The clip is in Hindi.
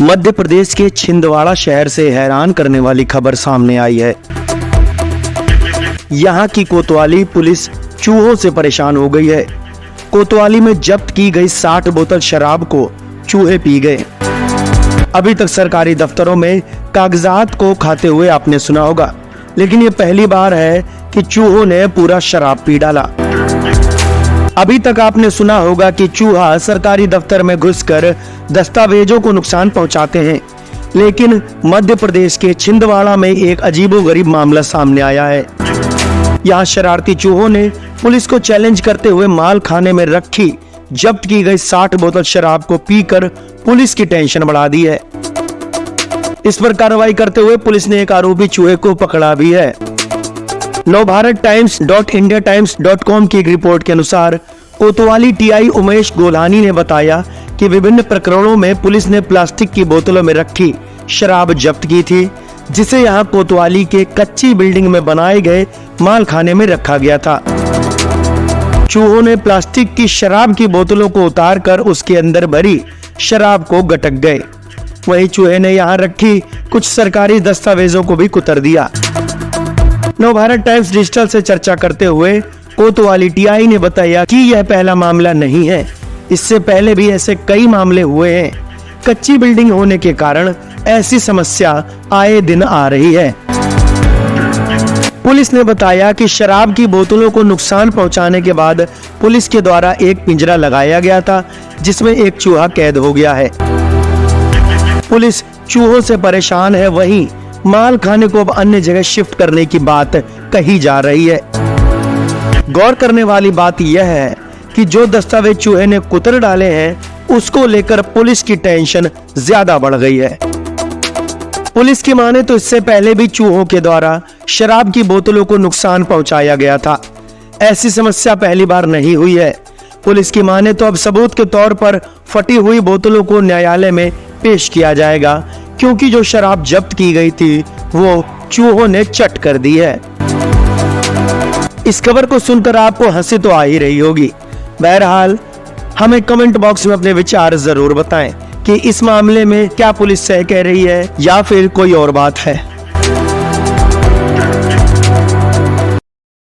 मध्य प्रदेश के छिंदवाड़ा शहर से हैरान करने वाली खबर सामने आई है। यहां की कोतवाली पुलिस चूहों से परेशान हो गई है। कोतवाली में जब्त की गई 60 बोतल शराब को चूहे पी गए। अभी तक सरकारी दफ्तरों में कागजात को खाते हुए आपने सुना होगा, लेकिन ये पहली बार है कि चूहों ने पूरा शराब पी डाला। अभी तक आपने सुना होगा कि चूहा सरकारी दफ्तर में घुसकर दस्तावेजों को नुकसान पहुंचाते हैं, लेकिन मध्य प्रदेश के छिंदवाड़ा में एक अजीबोगरीब मामला सामने आया है। यहाँ शरारती चूहों ने पुलिस को चैलेंज करते हुए माल खाने में रखी जब्त की गई 60 बोतल शराब को पीकर पुलिस की टेंशन बढ़ा दी है। इस पर कार्रवाई करते हुए पुलिस ने एक आरोपी चूहे को पकड़ा भी है। नवभारत टाइम्स.इंडिया-टाइम्स.com की एक रिपोर्ट के अनुसार कोतवाली टीआई उमेश गोल्हानी ने बताया कि विभिन्न प्रकरणों में पुलिस ने प्लास्टिक की बोतलों में रखी शराब जब्त की थी, जिसे यहां कोतवाली के कच्ची बिल्डिंग में बनाए गए माल खाने में रखा गया था। चूहों ने प्लास्टिक की शराब की बोतलों को उतारकर उसके अंदर भरी शराब को गटक गए। वहीं चूहे ने यहां रखी कुछ सरकारी दस्तावेजों को भी कुतर दिया। नवभारत टाइम्स डिजिटल से चर्चा करते हुए कोतवाली टीआई ने बताया कि यह पहला मामला नहीं है, इससे पहले भी ऐसे कई मामले हुए हैं। कच्ची बिल्डिंग होने के कारण ऐसी समस्या आए दिन आ रही है। पुलिस ने बताया कि शराब की बोतलों को नुकसान पहुंचाने के बाद पुलिस के द्वारा एक पिंजरा लगाया गया था, जिसमें एक चूहा कैद हो गया है। पुलिस चूहों से परेशान है, वहीं माल खाने को अब अन्य जगह शिफ्ट करने की बात कही जा रही है। गौर करने वाली बात यह है कि जो दस्तावेज चूहे ने कुतर डाले हैं, उसको लेकर पुलिस की टेंशन ज्यादा बढ़ गई है। पुलिस की माने तो इससे पहले भी चूहों के द्वारा शराब की बोतलों को नुकसान पहुंचाया गया था। ऐसी समस्या पहली बार नहीं हुई है। पुलिस की माने तो अब सबूत के तौर पर फटी हुई बोतलों को न्यायालय में पेश किया जाएगा, क्योंकि जो शराब जब्त की गई थी वो चूहों ने चट कर दी है। इस खबर को सुनकर आपको हंसी तो आ ही रही होगी। बहरहाल हमें कमेंट बॉक्स में अपने विचार जरूर बताएं कि इस मामले में क्या पुलिस सही कह रही है या फिर कोई और बात है।